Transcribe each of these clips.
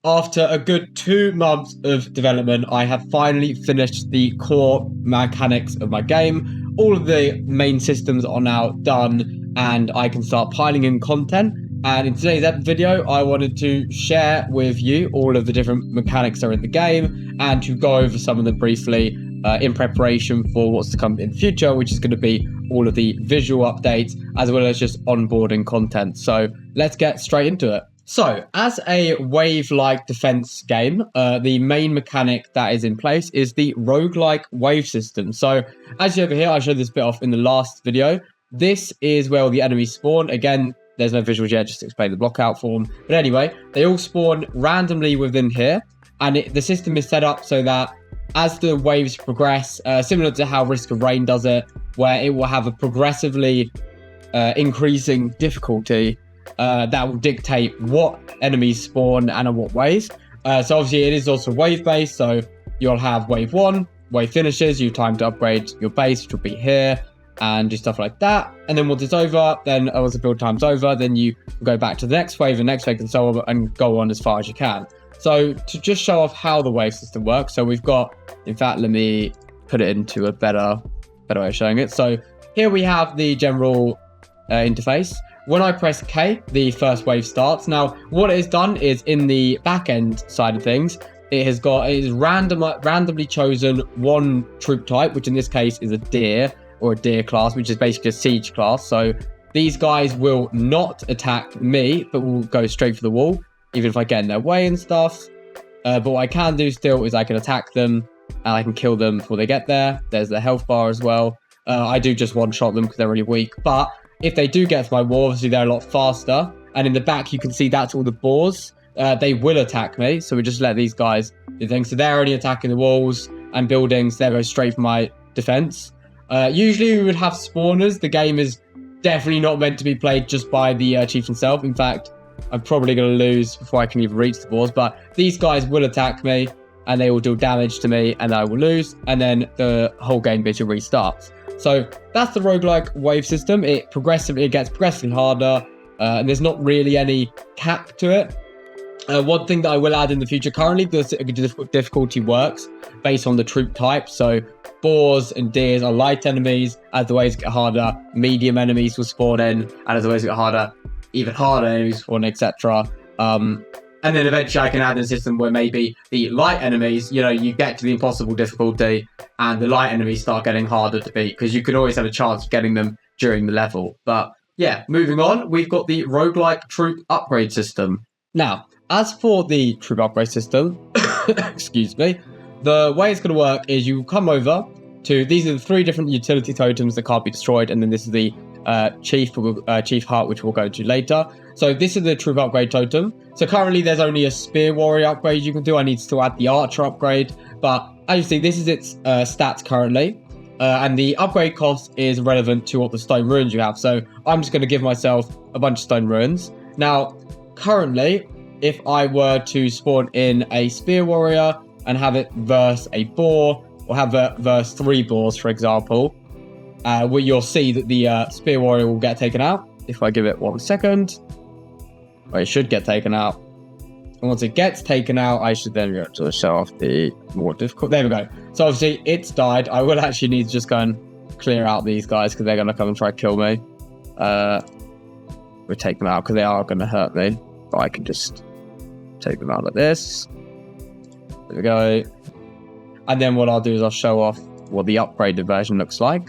After a good 2 months of development, I have finally finished the core mechanics of my game. All of the main systems are now done, and I can start piling in content. And in today's video, I wanted to share with you all of the different mechanics that are in the game and to go over some of them briefly in preparation for what's to come in the future, which is going to be all of the visual updates as well as just onboarding content. So let's get straight into it. So, as a wave-like defense game, the main mechanic that is in place is the roguelike wave system. So, as you over here, I showed this bit off in the last video. This is where all the enemies spawn. Again, there's no visuals yet, just to explain the blockout form. But anyway, they all spawn randomly within here, and the system is set up so that as the waves progress, similar to how Risk of Rain does it, where it will have a progressively increasing difficulty that will dictate what enemies spawn and in what ways. So obviously it is also wave-based, so you'll have wave 1, wave finishes, you have time to upgrade your base, which will be here, and do stuff like that. And then once it's over, then once the build time's over, then you go back to the next wave and so on, and go on as far as you can. So to just show off how the wave system works, so we've got, in fact, let me put it into a better way of showing it. So here we have the general interface. When I press K, the first wave starts. Now, what it has done is in the back end side of things, it is randomly chosen one troop type, which in this case is a deer or a deer class, which is basically a siege class. So these guys will not attack me, but will go straight for the wall, even if I get in their way and stuff. But what I can do still is I can attack them and I can kill them before they get there. There's the health bar as well. I do just one-shot them because they're really weak, but if they do get to my wall, obviously they're a lot faster. And in the back, you can see that's all the boars. They will attack me, so we just let these guys do things. So they're only attacking the walls and buildings. They go straight for my defense. Usually we would have spawners. The game is definitely not meant to be played just by the chief himself. In fact, I'm probably going to lose before I can even reach the boars. But these guys will attack me, and they will do damage to me, and I will lose. And then the whole game basically restarts. So that's the roguelike wave system. It gets progressively harder, and there's not really any cap to it. One thing that I will add in the future, currently the difficulty works based on the troop type. So boars and deers are light enemies. As the waves get harder, medium enemies will spawn in, and as the waves get harder, even harder enemies spawn, etc. And then eventually I can add a system where maybe the light enemies, you get to the impossible difficulty and the light enemies start getting harder to beat, because you could always have a chance of getting them during the level. But yeah, moving on, we've got the roguelike troop upgrade system. Now, as for the troop upgrade system, excuse me, the way it's going to work is you come over to, these are the 3 different utility totems that can't be destroyed, and then this is the Chief Heart, which we'll go to later. So this is the troop upgrade totem. So currently there's only a spear warrior upgrade you can do. I need to still add the archer upgrade, but as you see, this is its stats currently, and the upgrade cost is relevant to what the stone runes you have. So I'm just going to give myself a bunch of stone runes. Now, currently, if I were to spawn in a spear warrior and have it verse a boar, or have it verse 3 boars, for example, where you'll see that the spear warrior will get taken out. If I give it 1 second, or it should get taken out. And once it gets taken out, I should then be able to show off the more difficult. There we go. So obviously it's died. I will actually need to just go and clear out these guys because they're going to come and try to kill me. We'll take them out because they are going to hurt me. But I can just take them out like this. There we go. And then what I'll do is I'll show off what the upgraded version looks like.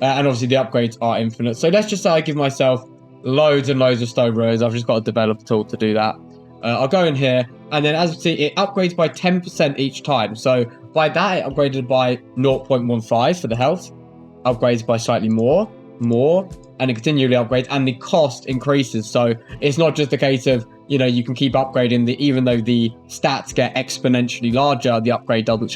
And obviously the upgrades are infinite. So let's just say I give myself loads and loads of stone runes. I've just got to develop a tool to do that. I'll go in here, and then as you see, it upgrades by 10% each time. So by that, it upgraded by 0.15 for the health, upgrades by slightly more, and it continually upgrades, and the cost increases. So it's not just a case of, you can keep upgrading, even though the stats get exponentially larger, the upgrade doesn't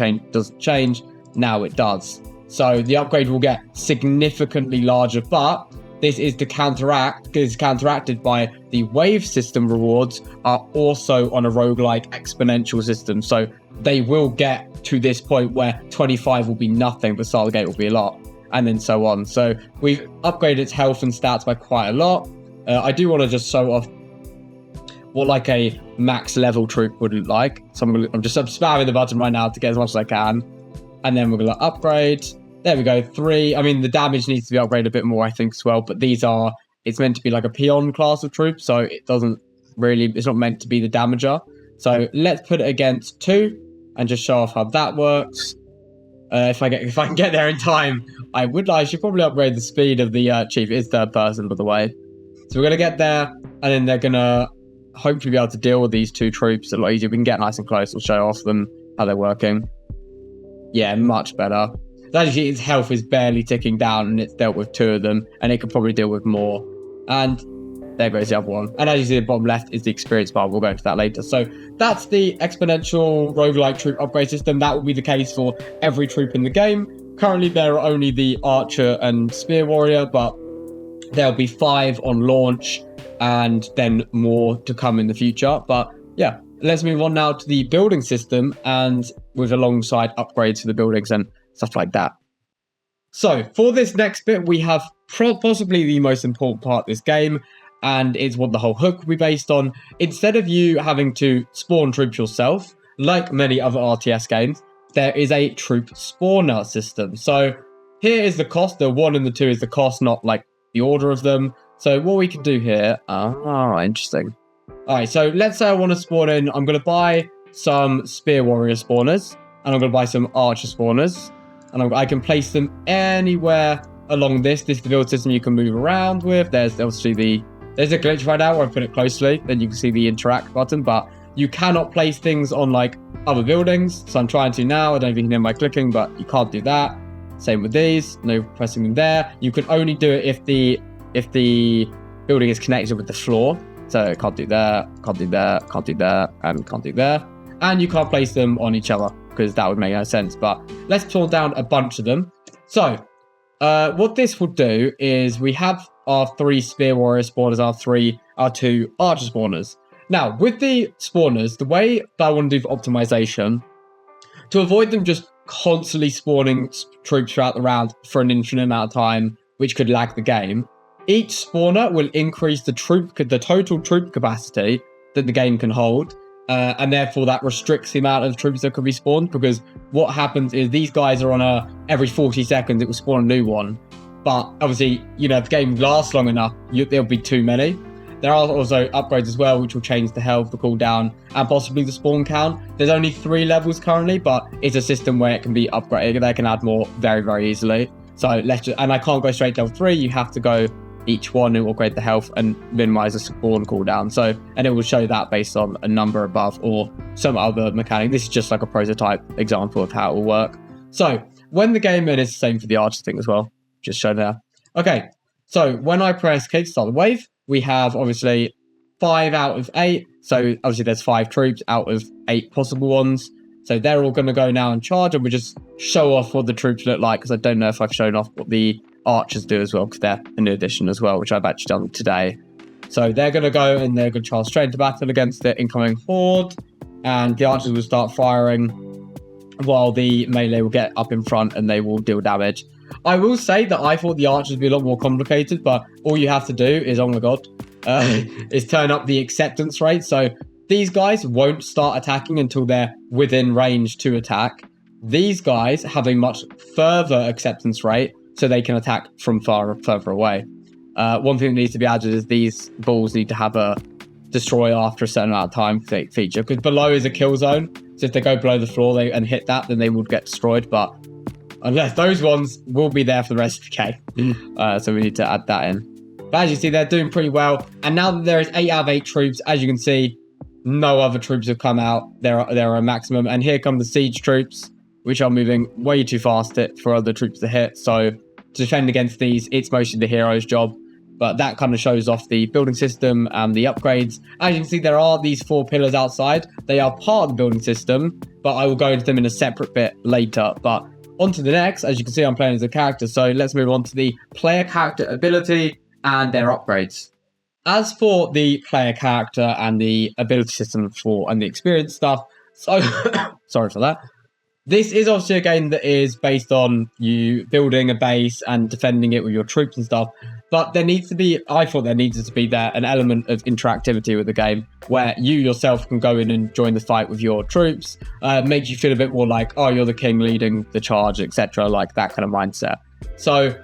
change. Now it does. So the upgrade will get significantly larger, but this is to counteract, because it's counteracted by the wave system rewards are also on a roguelike exponential system. So they will get to this point where 25 will be nothing, but Stargate will be a lot, and then so on. So we've upgraded its health and stats by quite a lot. I do want to just show off what like a max level troop would look like. So I'm just spamming the button right now to get as much as I can. And then we're going to upgrade. There we go, 3. I mean, the damage needs to be upgraded a bit more, I think, as well. But these are, it's meant to be like a peon class of troop. So it doesn't really, it's not meant to be the damager. So let's put it against 2 and just show off how that works. If I can get there in time, I should probably upgrade the speed of the chief. It is third person, by the way. So we're going to get there, and then they're going to hopefully be able to deal with these 2 troops a lot easier. We can get nice and close. We'll show off them how they're working. Yeah, much better. Actually, its health is barely ticking down, and it's dealt with 2 of them, and it could probably deal with more. And there goes the other one. And as you see, the bottom left is the experience bar. We'll go into that later. So that's the exponential roguelike troop upgrade system. That will be the case for every troop in the game. Currently, there are only the archer and spear warrior, but there'll be 5 on launch, and then more to come in the future. But yeah, let's move on now to the building system, and with alongside upgrades for the buildings and stuff like that. So for this next bit, we have possibly the most important part of this game, and it's what the whole hook will be based on. Instead of you having to spawn troops yourself, like many other RTS games, there is a troop spawner system. So here is the cost. The 1 and the 2 is the cost, not like the order of them. So what we can do here, interesting. All right, so let's say I want to spawn in. I'm going to buy some spear warrior spawners, and I'm going to buy some archer spawners, and I can place them anywhere along this. This is the build system you can move around with. There's obviously there's a glitch right now where I put it closely, then you can see the interact button, but you cannot place things on like other buildings. So I'm trying to now. I don't know if you can hear my clicking, but you can't do that. Same with these, no pressing them there. You can only do it if the building is connected with the floor. So can't do there, can't do there, can't do there, and can't do there. And you can't place them on each other because that would make no sense. But let's pull down a bunch of them. So what this will do is we have our 3 spear warrior spawners, our 2 archer spawners. Now, with the spawners, the way that I want to do for optimization, to avoid them just constantly spawning troops throughout the round for an infinite amount of time, which could lag the game, each spawner will increase the total troop capacity that the game can hold, and therefore that restricts the amount of troops that can be spawned, because what happens is these guys are on every 40 seconds it will spawn a new one. But obviously, if the game lasts long enough, there'll be too many. There are also upgrades as well, which will change the health, the cooldown, and possibly the spawn count. There's only 3 levels currently, but it's a system where it can be upgraded. They can add more very, very easily. So and I can't go straight to level 3. You have to go each one and upgrade the health and minimize the spawn cooldown. So, and it will show that based on a number above or some other mechanic. This is just like a prototype example of how it will work. So when the game, and it's the same for the archer thing as well, just show there. Okay, so when I press K to start the wave, we have obviously 5 out of 8. So obviously there's 5 troops out of 8 possible ones. So they're all going to go now and charge, and we'll just show off what the troops look like, because I don't know if I've shown off what the archers do as well, because they're a new addition as well, which I've actually done today. So they're going to go and they're going to charge straight into battle against the incoming horde, and the archers will start firing while the melee will get up in front and they will deal damage. I will say that I thought the archers would be a lot more complicated, but all you have to do is, oh my god, is turn up the acceptance rate. So these guys won't start attacking until they're within range to attack. These guys have a much further acceptance rate, so they can attack from further away. One thing that needs to be added is these balls need to have a destroy after a certain amount of time feature, because below is a kill zone. So if they go below the floor and hit that, then they would get destroyed. But unless those ones will be there for the rest of the game. So we need to add that in. But as you see, they're doing pretty well. And now that there is 8 out of 8 troops, as you can see, no other troops have come out. There are a maximum. And here come the siege troops, which are moving way too fast for other troops to hit. So to defend against these, it's mostly the hero's job. But that kind of shows off the building system and the upgrades. As you can see, there are these 4 pillars outside. They are part of the building system, but I will go into them in a separate bit later. But on to the next. As you can see, I'm playing as a character. So let's move on to the player character ability and their upgrades. As for the player character and the ability system and the experience stuff, so sorry for that. This is obviously a game that is based on you building a base and defending it with your troops and stuff. But I thought there needed to be an element of interactivity with the game where you yourself can go in and join the fight with your troops, makes you feel a bit more like, oh, you're the king leading the charge, etc., like that kind of mindset. So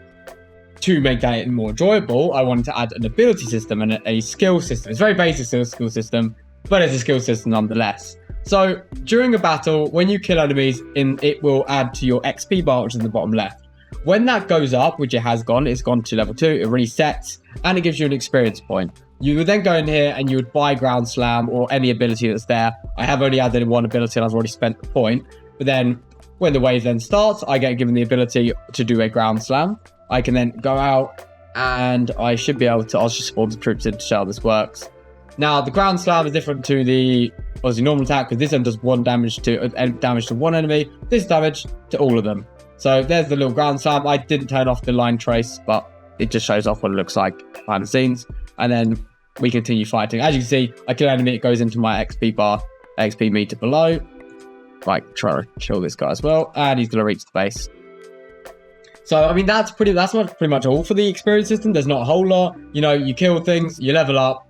to make that more enjoyable, I wanted to add an ability system and a skill system. It's very basic skill system, but it's a skill system nonetheless. So during a battle, when you kill enemies, it will add to your XP bar, which is in the bottom left. When that goes up, which it's gone to level 2, it resets, and it gives you an experience point. You would then go in here and you would buy Ground Slam or any ability that's there. I have only added one ability and I've already spent the point. But then when the wave then starts, I get given the ability to do a Ground Slam. I can then go out and I should be able to, I'll just spawn the troops in to show how this works. Now, the Ground Slam is different to the obviously normal attack because this one does damage to one enemy, this damage to all of them. So there's the little Ground Slam. I didn't turn off the line trace, but it just shows off what it looks like behind the scenes. And then we continue fighting. As you can see, I kill an enemy, it goes into my XP bar, XP meter below. Like, try to kill this guy as well. And he's going to reach the base. So, I mean, that's pretty much all for the experience system. There's not a whole lot. You know, you kill things, you level up,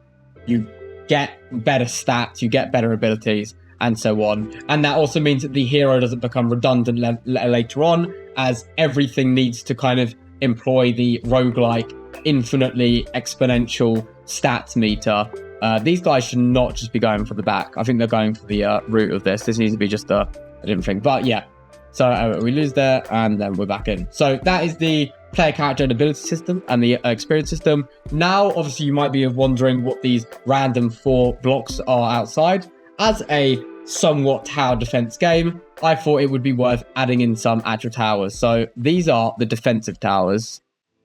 you get better stats, you get better abilities, and so on. And that also means that the hero doesn't become redundant later on, as everything needs to kind of employ the roguelike, infinitely exponential stats meter. These guys should not just be going for the back. I think they're going for the root of this. This needs to be just a different thing. But yeah, so we lose there, and then we're back in. So that is the player character and ability system and the experience system. Now, obviously, you might be wondering what these random 4 blocks are outside. As a somewhat tower defense game, I thought it would be worth adding in some actual towers. So these are the defensive towers.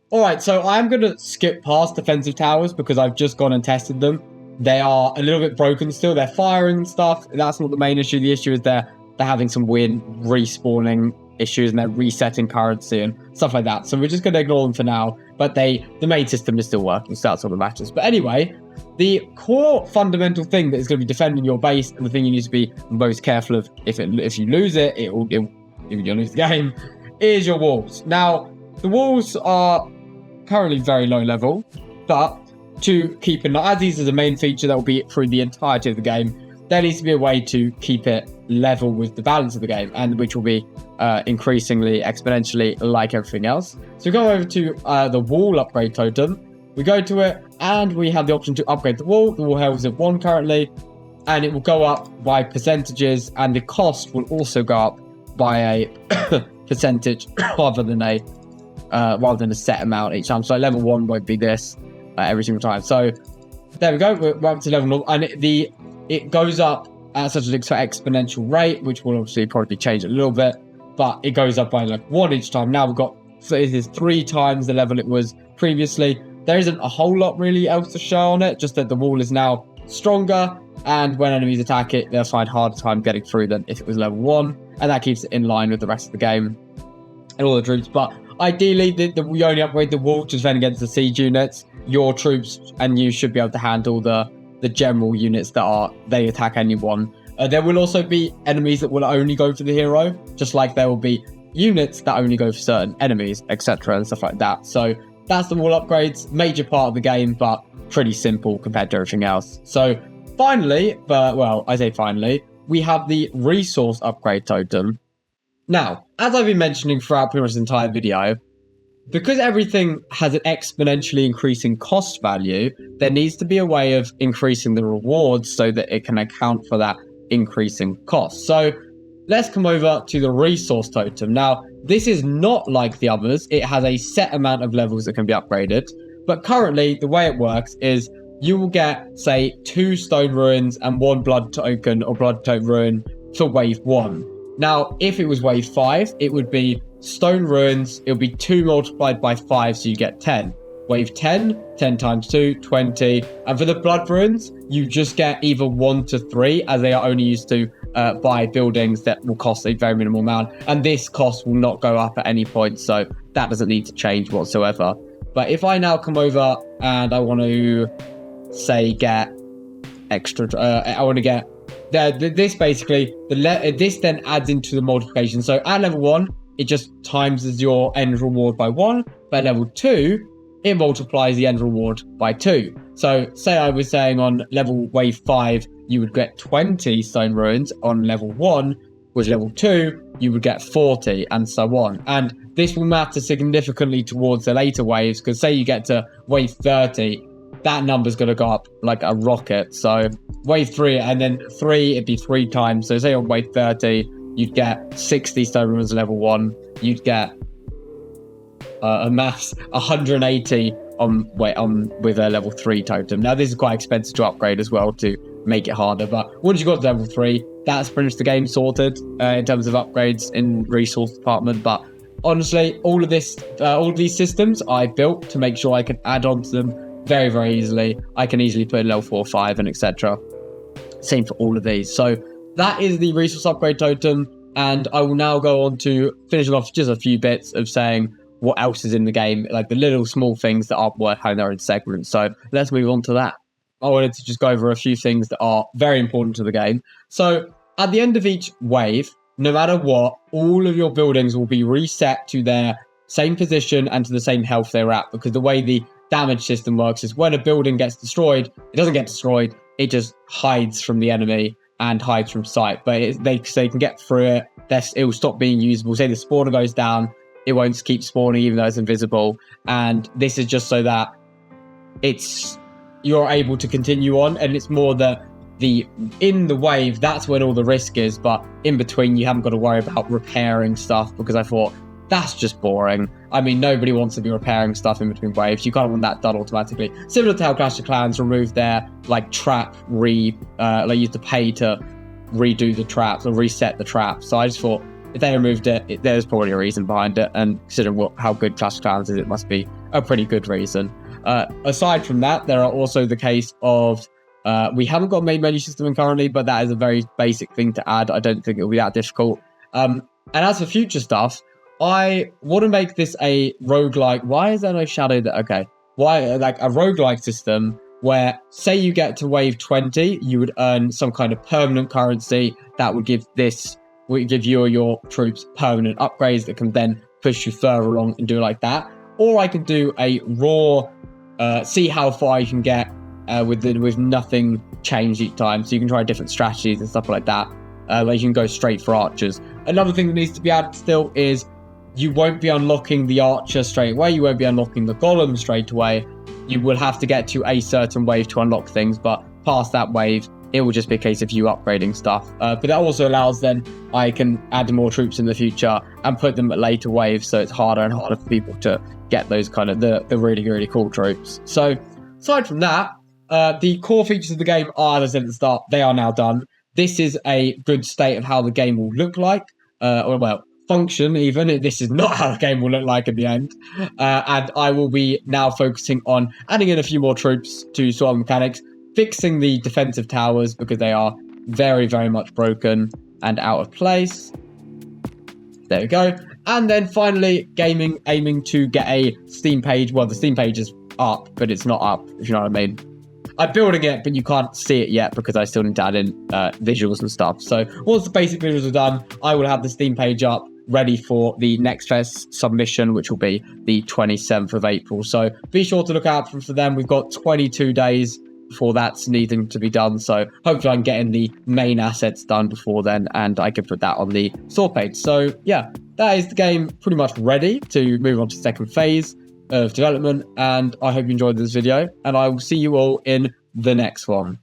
All right, so I'm going to skip past defensive towers because I've just gone and tested them. They are a little bit broken still. They're firing stuff. That's not the main issue. The issue is they're having some weird respawning issues and they're resetting currency and stuff like that. So we're just going to ignore them for now. But the main system is still working, so that's all that matters. But anyway, the core fundamental thing that is going to be defending your base and the thing you need to be most careful of if you lose it, you'll lose the game, is your walls. Now, the walls are currently very low level, but to keep in mind, as these are the main feature that will be through the entirety of the game, there needs to be a way to keep it level with the balance of the game, and which will be increasingly exponentially like everything else. So we go over to the wall upgrade totem. We go to it, and we have the option to upgrade the wall. The wall health is at 1 currently, and it will go up by percentages, and the cost will also go up by a percentage rather than a set amount each time. So level 1 won't be this every single time. So there we go. We're up to level 0, and it goes up at such an exponential rate, which will obviously probably change a little bit, but it goes up by like 1 each time. Now so it is 3 times the level it was previously. There isn't a whole lot really else to show on it, just that the wall is now stronger, and when enemies attack it, they'll find harder time getting through than if it was level 1, and that keeps it in line with the rest of the game and all the troops. But ideally, we only upgrade the wall to defend against the siege units. Your troops and you should be able to handle the general units they attack anyone. There will also be enemies that will only go for the hero, just like there will be units that only go for certain enemies, etc. and stuff like that. So that's the wall upgrades, major part of the game, but pretty simple compared to everything else. So finally, I say finally, we have the resource upgrade totem. Now, as I've been mentioning throughout pretty much this entire video, because everything has an exponentially increasing cost value, there needs to be a way of increasing the rewards so that it can account for that increasing cost. So let's come over to the resource totem. Now, this is not like the others. It has a set amount of levels that can be upgraded. But currently, the way it works is you will get, say, 2 stone ruins and 1 blood token or blood token ruin for wave 1. Now, if it was wave 5, it would be stone ruins. It would be 2 multiplied by 5, so you get 10. Wave 10, 10 times 2, 20. And for the blood ruins, you just get either 1 to 3, as they are only used to buy buildings that will cost a very minimal amount. And this cost will not go up at any point, so that doesn't need to change whatsoever. But if I now come over and I want to, say, get extra, I want to get this basically, this then adds into the multiplication. So at level 1, it just times your end reward by 1. But at level 2, it multiplies the end reward by 2. So say I was saying on level wave 5, you would get 20 stone ruins. On level 1, which level 2, you would get 40, and so on. And this will matter significantly towards the later waves, because say you get to wave 30, that number's going to go up like a rocket. So wave 3, and then 3, it'd be 3 times. So say on wave 30, you'd get 60 stone ruins level 1. You'd get a maths 180 with a level 3 totem. Now this is quite expensive to upgrade as well to make it harder, but once you got to level 3, that's pretty much the game sorted in terms of upgrades in resource department. But honestly, all of these systems I built to make sure I can add on to them very, very easily. I can easily put in level 4, 5, and etc. Same for all of these. So that is the resource upgrade totem, and I will now go on to finishing off just a few bits of saying what else is in the game, like the little small things that aren't worth having their own segments. So let's move on to that. I wanted to just go over a few things that are very important to the game. So at the end of each wave, no matter what, all of your buildings will be reset to their same position and to the same health they're at, because the way the damage system works is when a building gets destroyed, it doesn't get destroyed, it just hides from the enemy and hides from sight. But they can get through it, it will stop being usable. Say the spawner goes down, it won't keep spawning even though it's invisible. And this is just so that you're able to continue on, and it's more that in the wave, that's when all the risk is, but in between you haven't got to worry about repairing stuff, because I thought that's just boring. I mean, nobody wants to be repairing stuff in between waves. You can't want that done automatically. Similar to how Clash of Clans removed their trap you used to pay to redo the traps or reset the traps. So I just thought if they removed it, there's probably a reason behind it, and considering how good Clash of Clans is, it must be a pretty good reason. Aside from that, there are also the case of we haven't got a main menu system in currently, but that is a very basic thing to add. I don't think it'll be that difficult. And as for future stuff, I want to make this a roguelike. Why is there no shadow there? Okay. Why, like a roguelike system where, say you get to wave 20, you would earn some kind of permanent currency that would give you or your troops permanent upgrades that can then push you further along and do it like that. Or I can do a raw, see how far you can get with nothing changed each time. So you can try different strategies and stuff like that. Like you can go straight for archers. Another thing that needs to be added still is you won't be unlocking the archer straight away. You won't be unlocking the golem straight away. You will have to get to a certain wave to unlock things, but past that wave, it will just be a case of you upgrading stuff. But that also allows then I can add more troops in the future and put them at later waves, so it's harder and harder for people to get those kind of the really, really cool troops. So aside from that, the core features of the game are, as I said at the start, they are now done. This is a good state of how the game will look like, function even. This is not how the game will look like in the end. And I will be now focusing on adding in a few more troops to sort of mechanics, fixing the defensive towers because they are very, very much broken and out of place. There we go. And then finally, aiming to get a Steam page. Well, the Steam page is up, but it's not up, if you know what I mean. I'm building it, but you can't see it yet because I still need to add in visuals and stuff. So once the basic visuals are done, I will have the Steam page up, ready for the next fest submission, which will be the 27th of April. So be sure to look out for them. We've got 22 days before that's needing to be done. So hopefully I can get in the main assets done before then, and I can put that on the store page. So yeah, that is the game pretty much ready to move on to the second phase of development. And I hope you enjoyed this video, and I will see you all in the next one.